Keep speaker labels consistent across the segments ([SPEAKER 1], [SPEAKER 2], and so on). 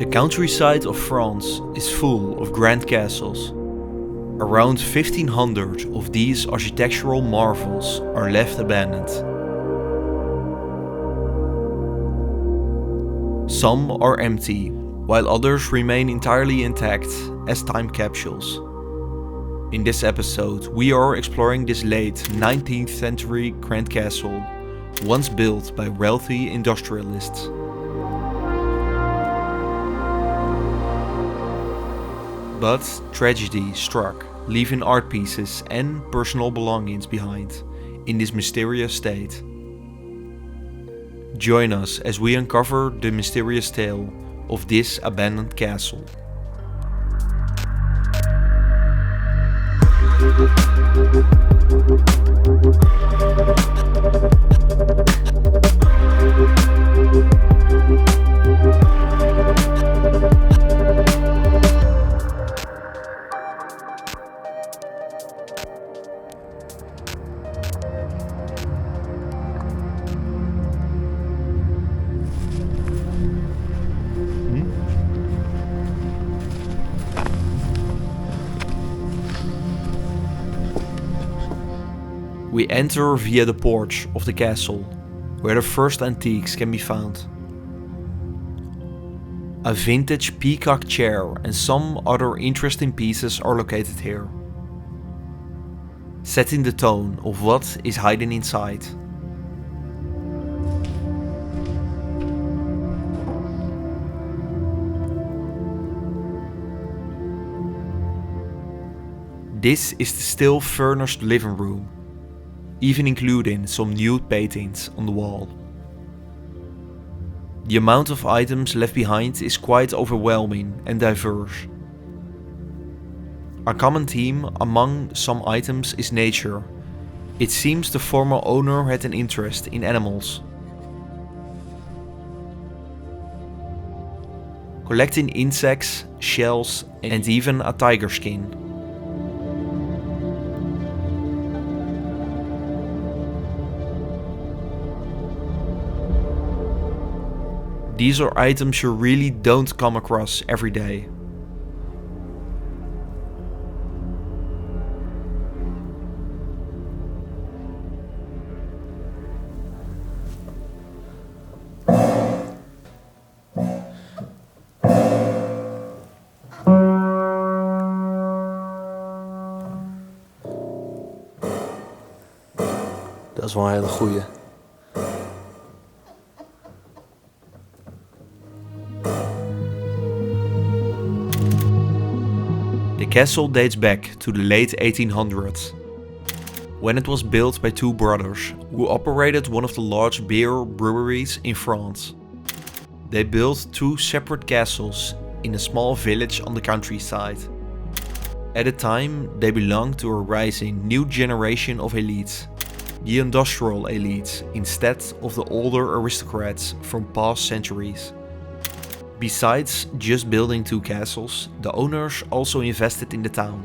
[SPEAKER 1] The countryside of France is full of grand castles. Around 1500 of these architectural marvels are left abandoned. Some are empty, while others remain entirely intact as time capsules. In this episode, we are exploring this late 19th century grand castle, once built by wealthy industrialists. But tragedy struck, leaving art pieces and personal belongings behind in this mysterious state. Join us as we uncover the mysterious tale of this abandoned castle. We enter via the porch of the castle, where the first antiques can be found. A vintage peacock chair and some other interesting pieces are located here, setting the tone of what is hiding inside. This is the still furnished living room, even including some nude paintings on the wall. The amount of items left behind is quite overwhelming and diverse. A common theme among some items is nature. It seems the former owner had an interest in animals, collecting insects, shells, and even a tiger skin. These are items you really don't come across every day.
[SPEAKER 2] Dat is wel een hele goeie.
[SPEAKER 1] The castle dates back to the late 1800s, when it was built by two brothers who operated one of the large beer breweries in France. They built two separate castles in a small village on the countryside. At the time, they belonged to a rising new generation of elites, the industrial elites, instead of the older aristocrats from past centuries. Besides just building two castles, the owners also invested in the town,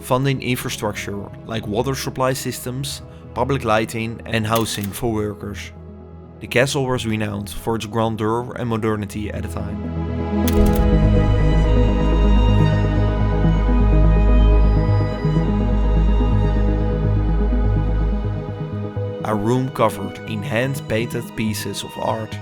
[SPEAKER 1] funding infrastructure like water supply systems, public lighting, and housing for workers. The castle was renowned for its grandeur and modernity at the time. A room covered in hand-painted pieces of art.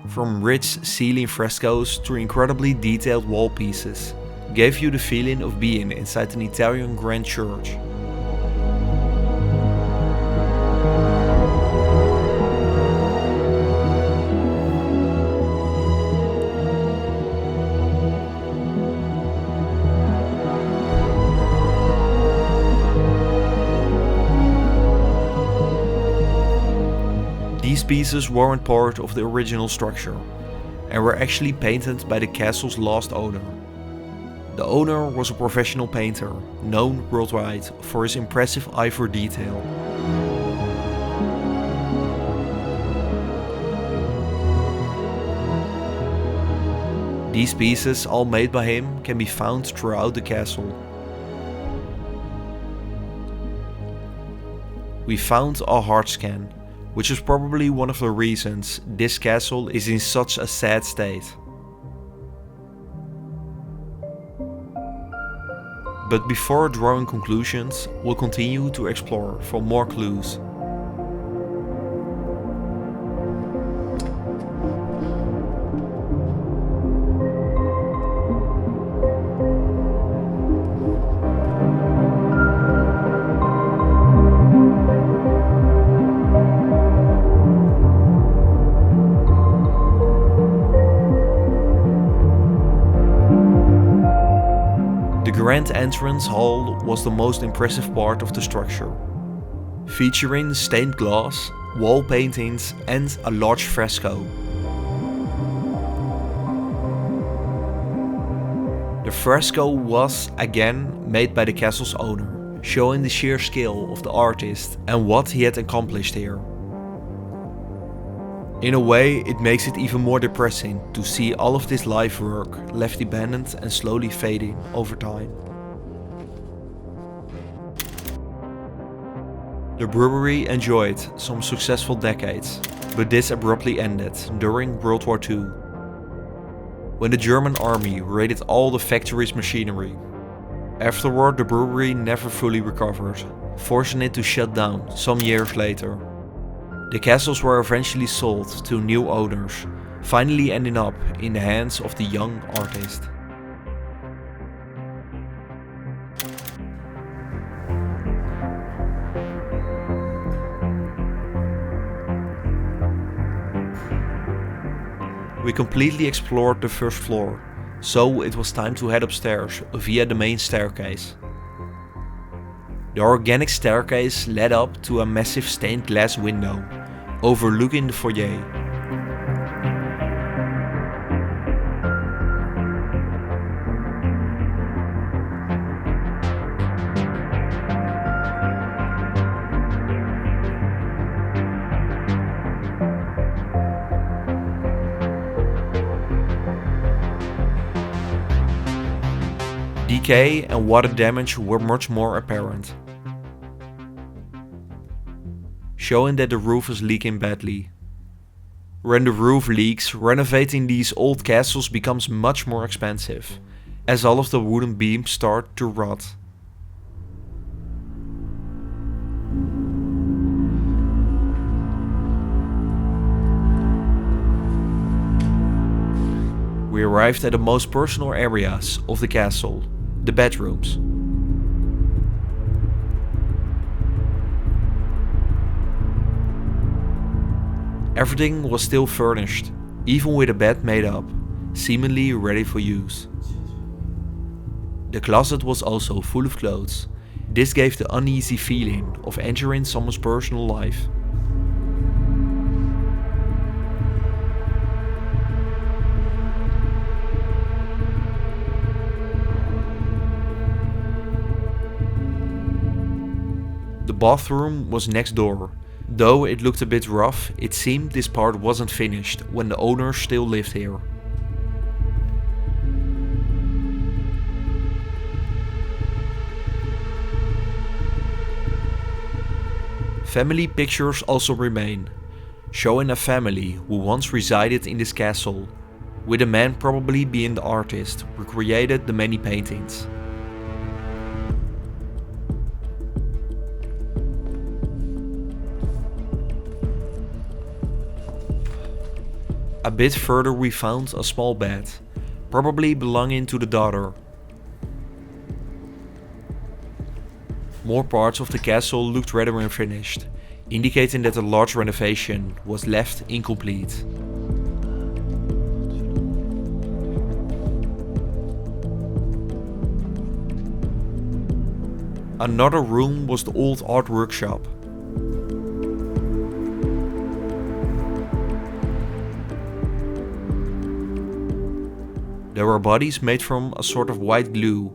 [SPEAKER 1] From rich ceiling frescoes to incredibly detailed wall pieces, gave you the feeling of being inside an Italian grand church. These pieces weren't part of the original structure, and were actually painted by the castle's last owner. The owner was a professional painter, known worldwide for his impressive eye for detail. These pieces, all made by him, can be found throughout the castle. We found a heart scan, which is probably one of the reasons this castle is in such a sad state. But before drawing conclusions, we'll continue to explore for more clues. The grand entrance hall was the most impressive part of the structure, featuring stained glass, wall paintings and a large fresco. The fresco was, again, made by the castle's owner, showing the sheer scale of the artist and what he had accomplished here. In a way, it makes it even more depressing to see all of this life work left abandoned and slowly fading over time. The brewery enjoyed some successful decades, but this abruptly ended during World War II, when the German army raided all the factory's machinery. Afterward, the brewery never fully recovered, forcing it to shut down some years later. The castles were eventually sold to new owners, finally ending up in the hands of the young artist. We completely explored the first floor, so it was time to head upstairs via the main staircase. The organic staircase led up to a massive stained glass window, overlooking the foyer. Decay and water damage were much more apparent, showing that the roof is leaking badly. When the roof leaks, renovating these old castles becomes much more expensive, as all of the wooden beams start to rot. We arrived at the most personal areas of the castle, the bedrooms. Everything was still furnished, even with a bed made up, seemingly ready for use. The closet was also full of clothes. This gave the uneasy feeling of entering someone's personal life. The bathroom was next door. Though it looked a bit rough, it seemed this part wasn't finished when the owner still lived here. Family pictures also remain, showing a family who once resided in this castle, with the man probably being the artist who created the many paintings. A bit further we found a small bed, probably belonging to the daughter. More parts of the castle looked rather unfinished, indicating that a large renovation was left incomplete. Another room was the old art workshop. There were bodies made from a sort of white glue.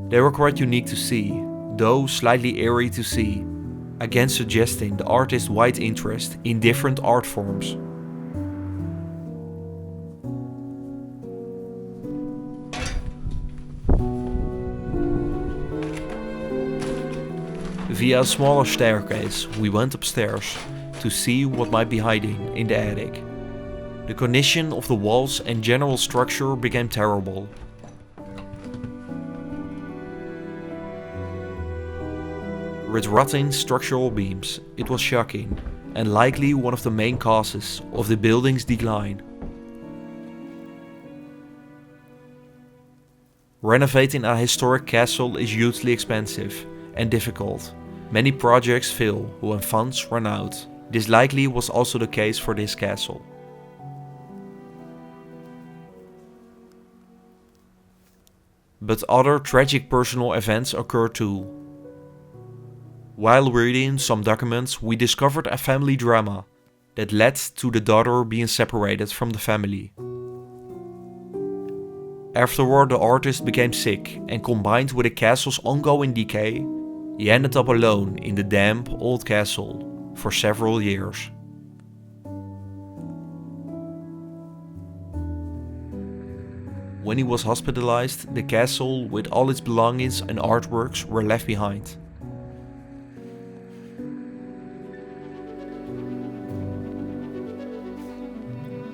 [SPEAKER 1] They were quite unique to see, though slightly eerie to see, again suggesting the artist's wide interest in different art forms. Via a smaller staircase, we went upstairs to see what might be hiding in the attic. The condition of the walls and general structure became terrible. With rotting structural beams, it was shocking and likely one of the main causes of the building's decline. Renovating a historic castle is hugely expensive and difficult. Many projects fail when funds run out. This likely was also the case for this castle. But other tragic personal events occurred too. While reading some documents, we discovered a family drama that led to the daughter being separated from the family. Afterward, the artist became sick, and combined with the castle's ongoing decay, he ended up alone in the damp old castle for several years. When he was hospitalized, the castle with all its belongings and artworks were left behind.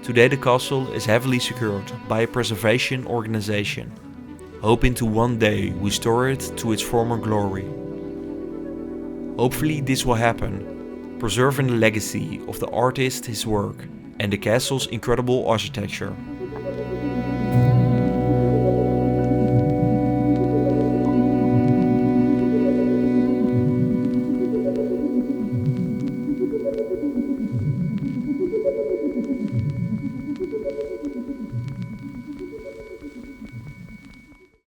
[SPEAKER 1] Today the castle is heavily secured by a preservation organization, hoping to one day restore it to its former glory. Hopefully this will happen, preserving the legacy of the artist, his work, and the castle's incredible architecture.